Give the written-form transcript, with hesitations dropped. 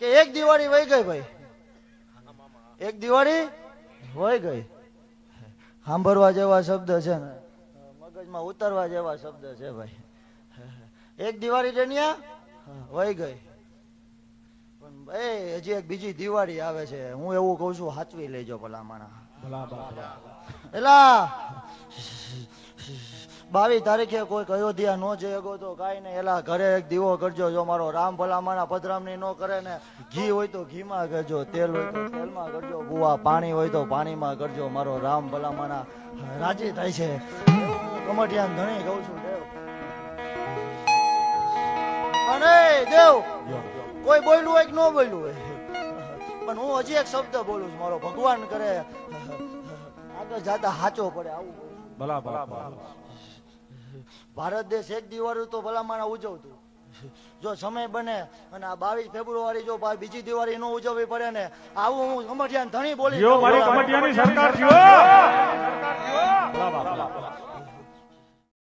કે એક દિવાળી વહી ગઈ ભાઈ, એક દિવાળી વહી ગઈ. સાંભળવા જેવા શબ્દ છે ને મગજમાં ઉતરવા જેવા શબ્દ છે ભાઈ. એક દિવાળી ડેનિયા વહી ગઈ, પણ ભાઈ હજી એક બીજી દિવાળી આવે છે. હું એવું કઉ છું, હાચવી લેજો ભલા માણા. એલા 22 તારીખે કોઈ અયોધ્યા નો જઈ શકો તો કાંઈ નહીં, એલા ઘરે એક દીવો કરજો. જો મારો રામ ભલામાના પધરામણી નો કરે ને, ઘી હોય તો ઘીમાં કરજો, તેલ હોય તો તેલમાં કરજો, બુવા પાણી હોય તો પાણીમાં કરજો. મારો રામ ભલામાના રાજી થાય છે. કમટિયાન ધણી કહું છું દેવ. અને દેવ કોઈ બોલ્યું હોય કે ન બોલ્યું હોય, પણ હું હજી એક શબ્દ બોલું છું. મારો ભગવાન કરે આગળ જાતા સાચો પડે આવું બોલું. ભલા ભલા. ભારત દેશ એક દિવાળી તો ભલામણ ઉજવતું. જો સમય બને અને આ 22 ફેબ્રુઆરી જો બીજી દિવાળી ન ઉજવવી પડે ને, આવું હું કમટિયાન ધણી બોલી. મારી કમટિયાની સરકાર થયો.